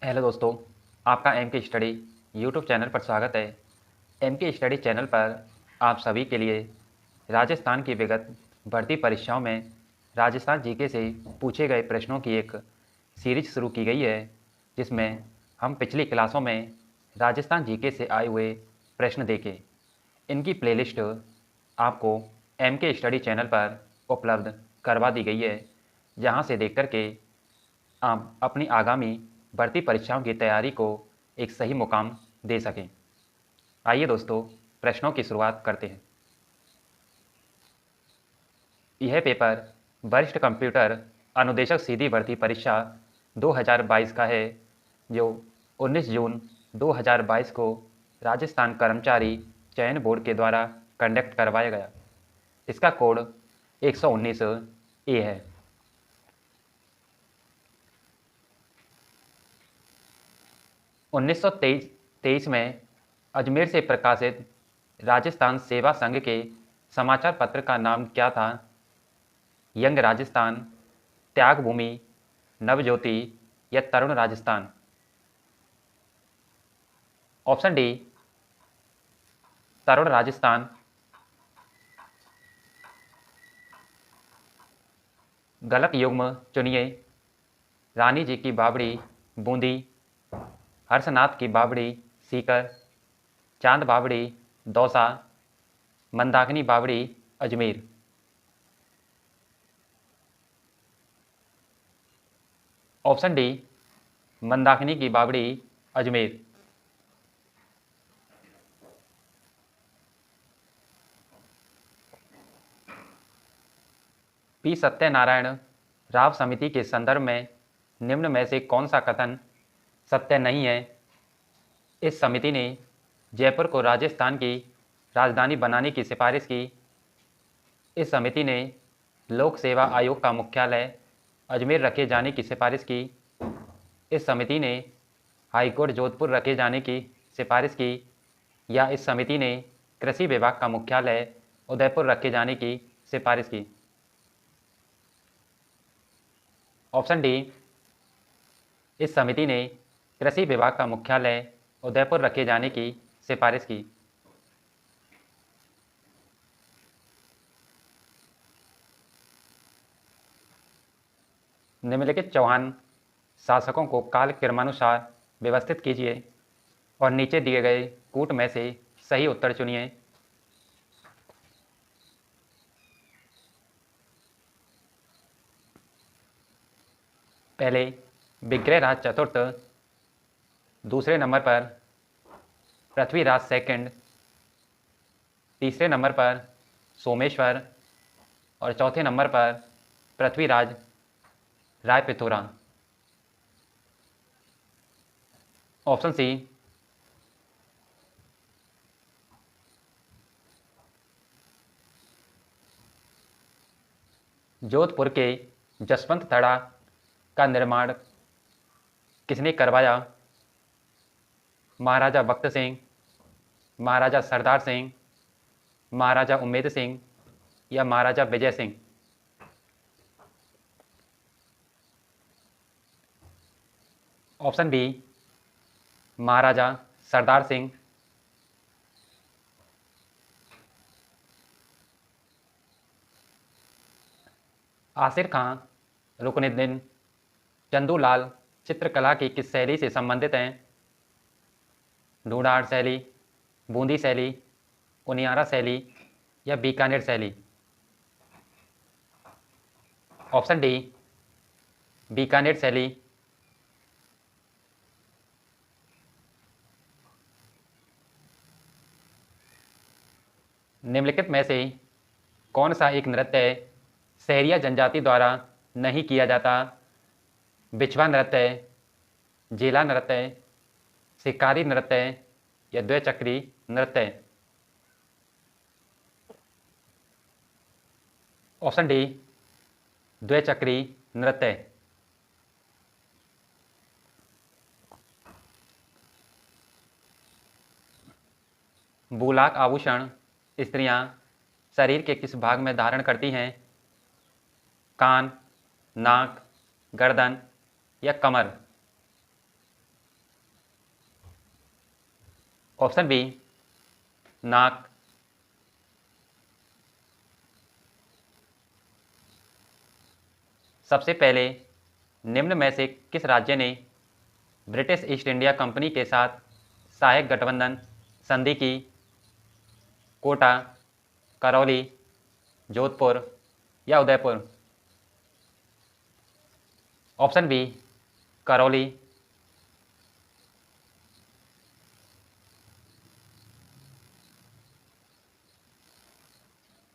Hello दोस्तों, आपका M के स्टडी यूट्यूब चैनल पर स्वागत है। एम के स्टडी चैनल पर आप सभी के लिए राजस्थान की विगत भर्ती परीक्षाओं में राजस्थान जीके से पूछे गए प्रश्नों की एक सीरीज शुरू की गई है, जिसमें हम पिछली क्लासों में राजस्थान जीके से आए हुए प्रश्न देखें। इनकी प्लेलिस्ट आपको एम के स्टडी चैनल पर उपलब्ध करवा दी गई है, जहां से देख कर के आप अपनी आगामी भर्ती परीक्षाओं की तैयारी को एक सही मुकाम दे सकें। आइए दोस्तों, प्रश्नों की शुरुआत करते हैं। यह पेपर वरिष्ठ कंप्यूटर अनुदेशक सीधी भर्ती परीक्षा 2022 का है, जो 19 जून 2022 को राजस्थान कर्मचारी चयन बोर्ड के द्वारा कंडक्ट करवाया गया। इसका कोड 119 ए है। 1923 में अजमेर से प्रकाशित राजस्थान सेवा संघ के समाचार पत्र का नाम क्या था? यंग राजस्थान, त्याग भूमि, नवज्योति या तरुण राजस्थान? ऑप्शन डी, तरुण राजस्थान। गलत युग्म चुनिए। रानी जी की बावड़ी बूंदी, हर्षनाथ की बावड़ी सीकर, चांद बावड़ी दौसा, मंदाकिनी बावड़ी अजमेर। ऑप्शन डी, मंदाकिनी की बावड़ी अजमेर। पी सत्यनारायण राव समिति के संदर्भ में निम्न में से कौन सा कथन सत्य नहीं है? इस समिति ने जयपुर को राजस्थान की राजधानी बनाने की सिफारिश की। इस समिति ने लोक सेवा आयोग का मुख्यालय अजमेर रखे जाने की सिफारिश की। इस समिति ने हाईकोर्ट जोधपुर रखे जाने की सिफारिश की, या इस समिति ने कृषि विभाग का मुख्यालय उदयपुर रखे जाने की सिफारिश की? ऑप्शन डी, इस समिति ने कृषि विभाग का मुख्यालय उदयपुर रखे जाने की सिफारिश की। निम्नलिखित चौहान शासकों को काल क्रमानुसार व्यवस्थित कीजिए और नीचे दिए गए कूट में से सही उत्तर चुनिए। पहले विग्रहराज चतुर्थ, दूसरे नंबर पर पृथ्वीराज सेकंड, तीसरे नंबर पर सोमेश्वर और चौथे नंबर पर पृथ्वीराज राय पिथौरा। ऑप्शन सी, जोधपुर के जसवंत तड़ा का निर्माण किसने करवाया? महाराजा बख्त सिंह, महाराजा सरदार सिंह, महाराजा उम्मेद सिंह या महाराजा विजय सिंह? ऑप्शन बी, महाराजा सरदार सिंह। आसिर खां रुकनुद्दीन चंदूलाल चित्रकला की किस शैली से संबंधित हैं? ढूंढाड़ शैली, बूंदी शैली, उनियारा शैली या बीकानेर शैली? ऑप्शन डी, बीकानेर शैली। निम्नलिखित में से कौन सा एक नृत्य सहरिया जनजाति द्वारा नहीं किया जाता? बिछवा नृत्य, जेला नृत्य, शिकारी नृत्य या द्विचक्री नृत्य? ऑप्शन डी, द्विचक्री नृत्य। बुलाक आभूषण स्त्रियां शरीर के किस भाग में धारण करती हैं? कान, नाक, गर्दन या कमर? ऑप्शन बी नाक। सबसे पहले निम्न में से किस राज्य ने ब्रिटिश ईस्ट इंडिया कंपनी के साथ सहायक गठबंधन संधि की? कोटा, करौली, जोधपुर या उदयपुर? Option B Karauli.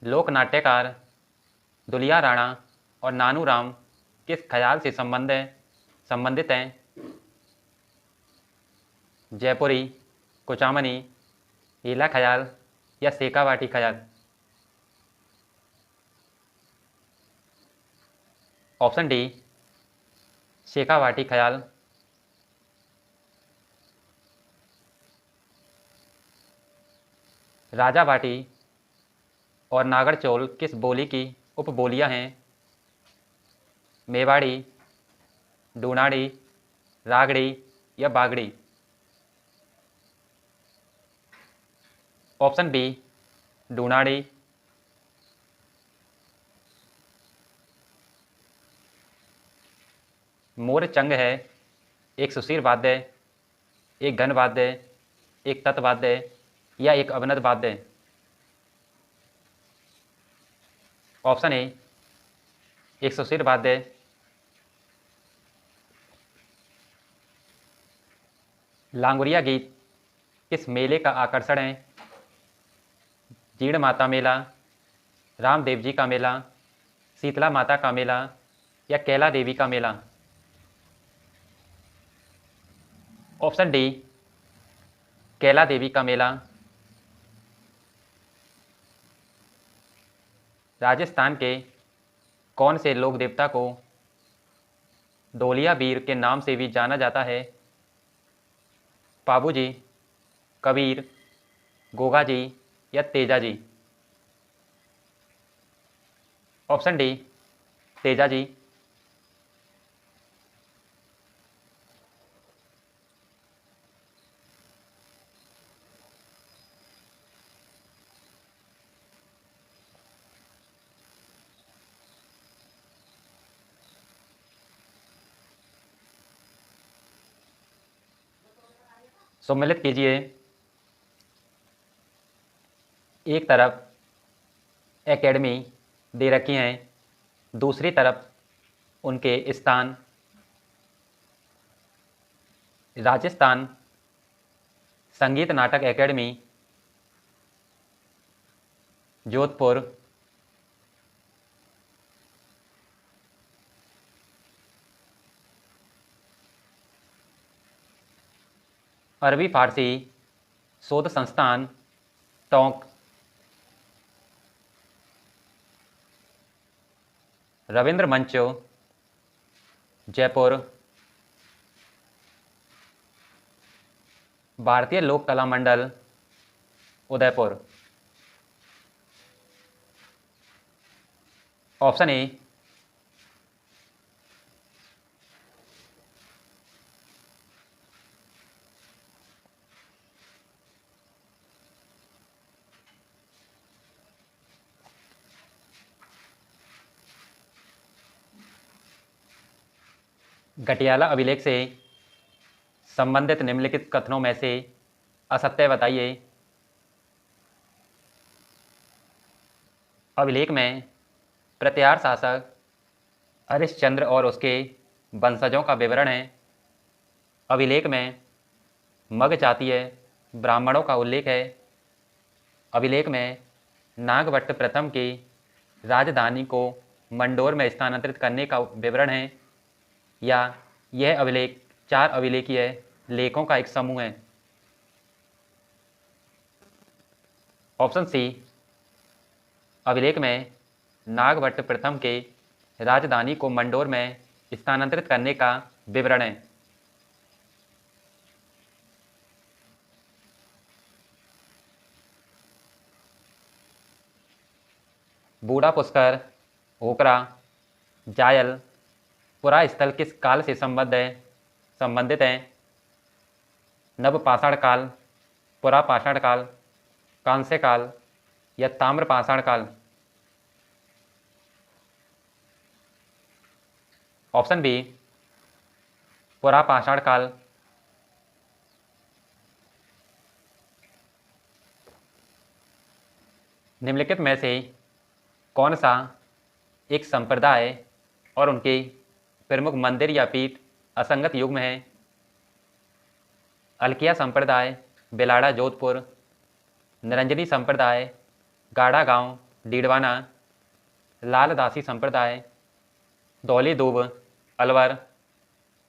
लोक नाट्यकार दुलिया राणा और नानू राम किस ख्याल से संबंधित हैं? जयपुरी, कुचामनी, हीला ख्याल या शेखावाटी ख्याल? ऑप्शन डी शेखावाटी ख्याल। राजावाटी और नागरचोल किस बोली की उपबोलियां हैं? मेवाड़ी, डूनाड़ी, रागड़ी या बागड़ी? Option B Dhundhari. मोर चंग है एक सुशीर वाद्य, एक घन वाद्य, एक तत्वाद्य या एक अवनद वाद्य? ऑप्शन ए एक सुशीर वाद्य। लांगुरिया गीत किस मेले का आकर्षण है? जीण माता मेला, रामदेव जी का मेला, शीतला माता का मेला या कैला देवी का मेला? ऑप्शन डी कैला देवी का मेला। राजस्थान के कौन से लोक देवता को डोलिया बीर के नाम से भी जाना जाता है? पाबूजी, कबीर, गोगा जी या तेजा जी? Option D Teja ji. सम्मिलित कीजिए। एक तरफ एकेडमी दे रखी हैं, दूसरी तरफ उनके स्थान। राजस्थान संगीत नाटक एकेडमी, जोधपुर। अरबी फारसी शोध संस्थान, टोंक। रविंद्र मंच, जयपुर। भारतीय लोक कला मंडल, उदयपुर। ऑप्शन ए गटियाला अभिलेख से संबंधित निम्नलिखित कथनों में से असत्य बताइए। अभिलेख में प्रत्यार शासक हरिश्चंद्र और उसके वंशजों का विवरण है। अभिलेख में मग जातीय ब्राह्मणों का उल्लेख है। अभिलेख में नागभट्ट प्रथम की राजधानी को मंडोर में स्थानांतरित करने का विवरण है, या यह अभिलेख 4 अभिलेखीय लेखों का एक समूह है? ऑप्शन सी अभिलेख में नागभट्ट प्रथम के राजधानी को मंडोर में स्थानांतरित करने का विवरण है। बूढ़ा पुष्कर, होकरा, जायल, पुरा स्थल किस काल से संबंधित है? नवपाषाण काल, पुरापाषाण काल, कांस्य काल या ताम्रपाषाण काल? ऑप्शन बी पुरापाषाण काल। निम्नलिखित में से कौन सा एक संप्रदाय और उनके प्रमुख मंदिर या पीठ असंगत युग में है? अलकिया संप्रदाय, बेलाड़ा जोधपुर, निरंजनी संप्रदाय, गाड़ा गांव डीडवाना, लालदासी संप्रदाय, दौली दूब अलवर,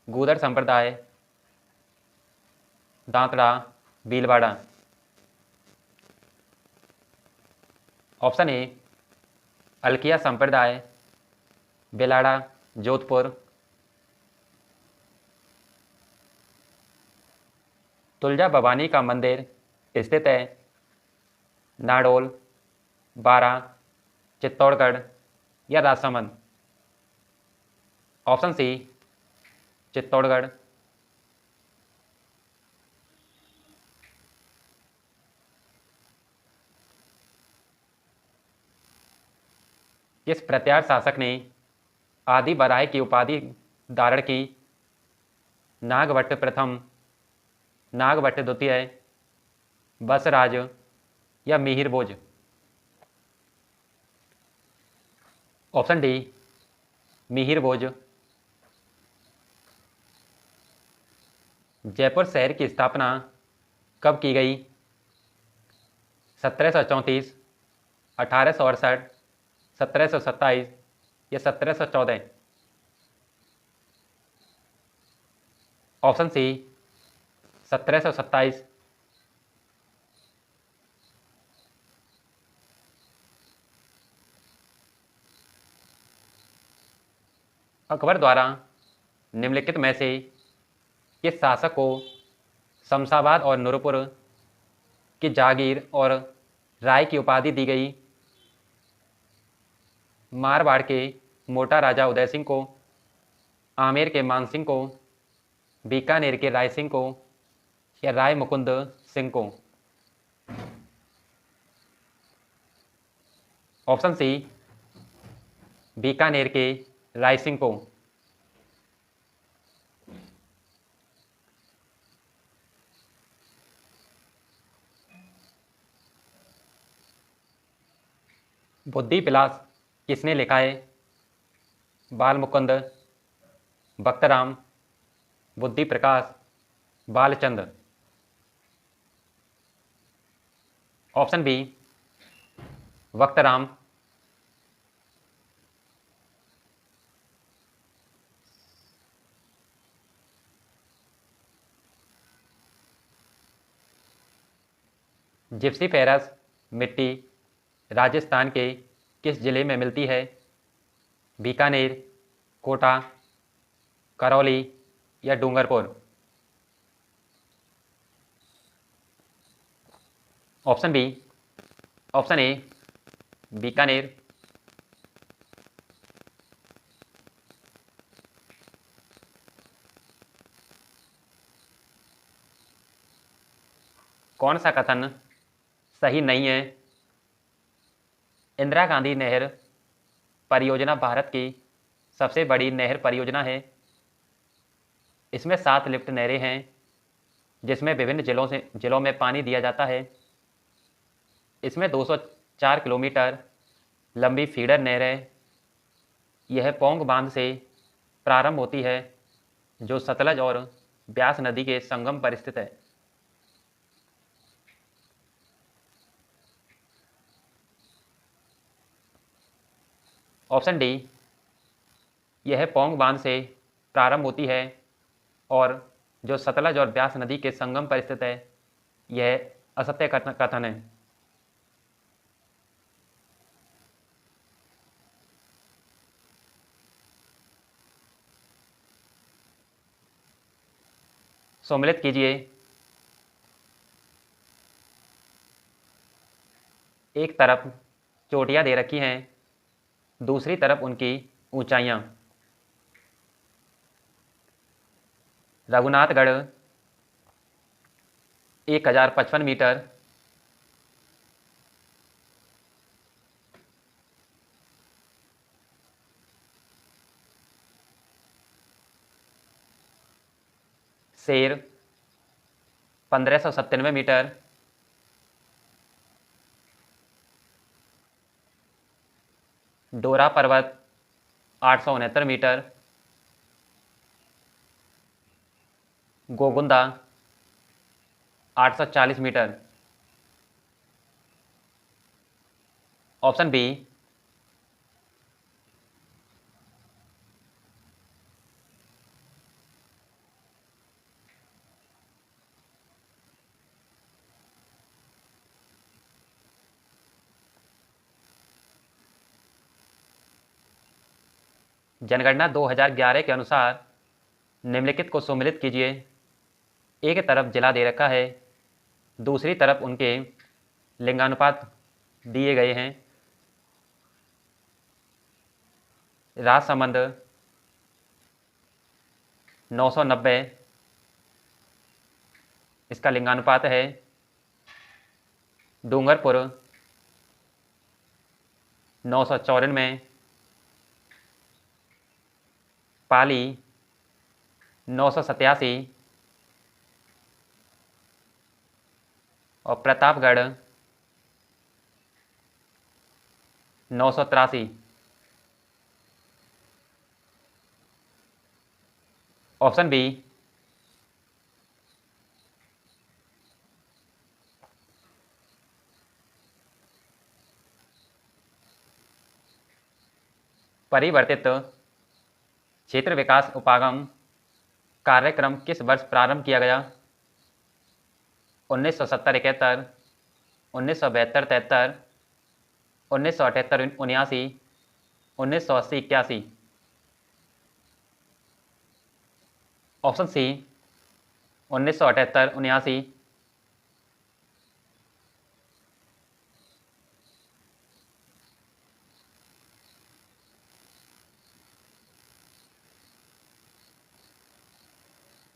गूदर संप्रदाय, दांतड़ा भीलवाड़ा। ऑप्शन ए अलकिया संप्रदाय, बेलाड़ा जोधपुर, तुलजा भवानी का मंदिर स्थित है नाडोल, बारा, चित्तौड़गढ़ या राजसमंद? Option C Chittorgarh. किस प्रत्यार शासक ने आदि बराह की उपाधि धारण की? नागभट्ट प्रथम, नागभट्ट द्वितीय, बसराज या मिहिर भोज? ऑप्शन डी मिहिर भोज। जयपुर शहर की स्थापना कब की गई? 1734, 1868, 1727 या 1714? Option C 1727। अकबर द्वारा निम्नलिखित में से किस शासक को शमशाबाद और नूरपुर की जागीर और राय की उपाधि दी गई? मारवाड़ के मोटा राजा उदय सिंह को, आमेर के मान सिंह को, बीकानेर के राय सिंह को या राय मुकुंद सिंह को? ऑप्शन सी बीकानेर के राय सिंह को। बुद्धि विलास किसने लिखा है? बाल Mukund, Bhaktaram, Buddhi Prakash, Balchandra? Option B Bhaktaram. Gypsiferous मिट्टी राजस्थान के किस जिले में मिलती है? बीकानेर, कोटा, करौली या Dungarpur? Option B option A Bikaner. कौन सा कथन सही नहीं है? इंदिरा गांधी नहर परियोजना भारत की सबसे बड़ी नहर परियोजना है। इसमें 7 लिफ्ट नहरें हैं जिसमें विभिन्न जिलों में पानी दिया जाता है। इसमें 204 किलोमीटर लंबी फीडर नहर है। यह पोंग बांध से प्रारंभ होती है जो सतलज और ब्यास नदी के संगम पर स्थित है। ऑप्शन डी यह पोंग बांध से प्रारंभ होती है और जो सतलज और ब्यास नदी के संगम पर स्थित है। यह असत्य कथन है। सम्मिलित कीजिए। एक तरफ चोटियां दे रखी हैं, दूसरी तरफ उनकी ऊंचाइयां। रघुनाथगढ़, 1055 मीटर। शेर 1597 मीटर। डोरा पर्वत 869 metre. Gogunda 840 metre. Option B. जनगणना 2011 के अनुसार निम्नलिखित को सुमेलित कीजिए। एक तरफ जिला दे रखा है, दूसरी तरफ उनके लिंगानुपात दिए गए हैं। राजसमंद 990 इसका लिंगानुपात है। डूंगरपुर 994। पाली 987 और प्रतापगढ़ 983। Option B. परिवर्तित क्षेत्र विकास उपागम कार्यक्रम किस वर्ष प्रारंभ किया गया? 1970-71, 1972-73, 1978-79, 1980-81। Option C 1978-79।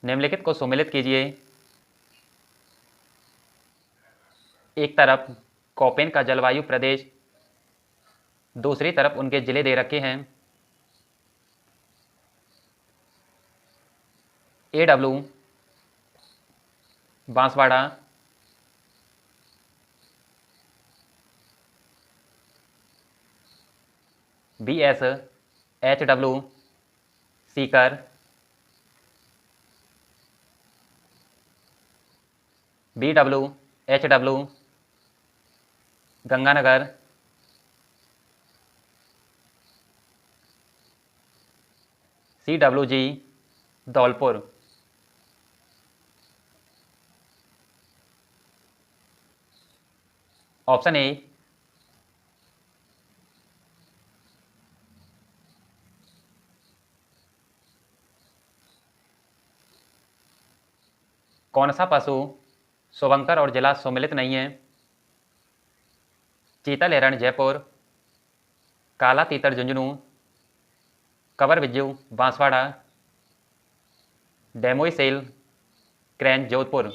निम्नलिखित को सुमेलित कीजिए। एक तरफ कोपेन का जलवायु प्रदेश, दूसरी तरफ उनके जिले दे रखे हैं। AW Banswara, BS HW Sikar, BW HW Ganganagar, CWG Dholpur. Option A. कौन सा पशु शुभंकर और जिला सुमेलित नहीं है? चीतल हिरण जयपुर, काला तीतर झुंझुनू, कवर बिज्जू Banswara, demoiselle crane Jodhpur.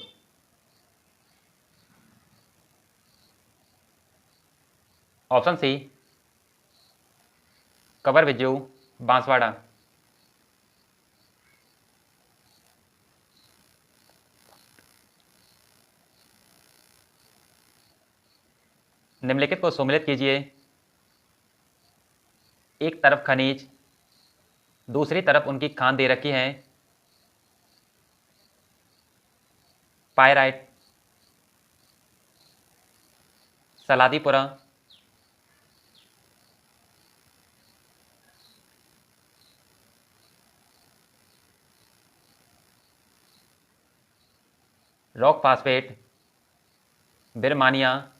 Option C कवर बिज्जू बांसवाड़ा। निम्नलिखित को सुमेलित कीजिए। एक तरफ खनिज, दूसरी तरफ उनकी खान दे रखी है। Pyrite, Saladipura, rock phosphate Birmania,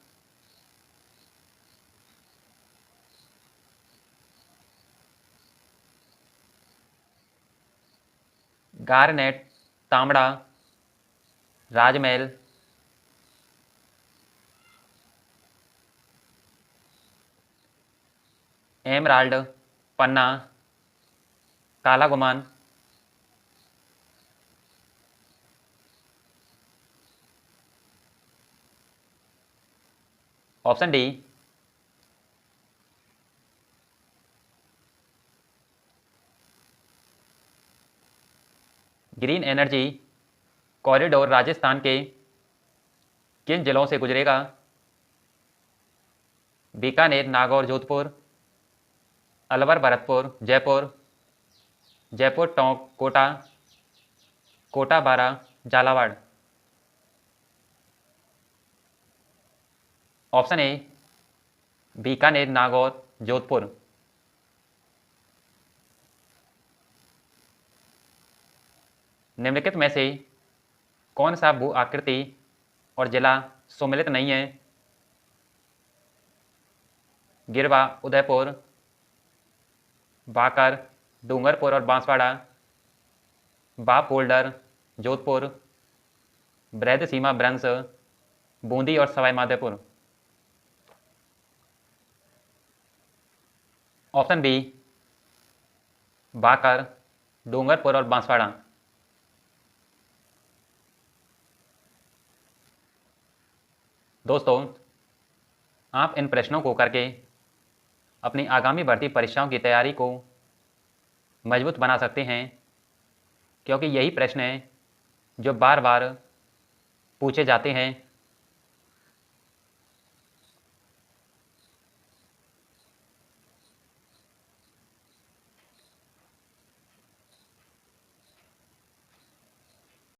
garnet तांबड़ा राजमहल, एमराल्ड पन्ना, Kala Guman, option D green energy corridor Rajasthan के किन जिलों से गुजरेगा? बीकानेर, नागौर, जोधपुर, अलवर, भरतपुर, जयपुर, जयपुर, टोंक, कोटा, कोटा, बारा, झालावाड़। Option A Bikaner, Nagaur, Jodhpur. निम्नलिखित में से कौन सा भू आकृति और जिला सुमेलित नहीं है? गिरवा, उदयपुर, बाकर, डूंगरपुर और बांसवाड़ा, बाप होल्डर, जोधपुर, बृहद सीमा ब्रंस, बूंदी और सवाई माधोपुर। ऑप्शन बी बाकर, डूंगरपुर और बांसवाड़ा। दोस्तों, आप इन प्रश्नों को करके अपनी आगामी भर्ती परीक्षाओं की तैयारी को मजबूत बना सकते हैं, क्योंकि यही प्रश्न हैं जो बार बार पूछे जाते हैं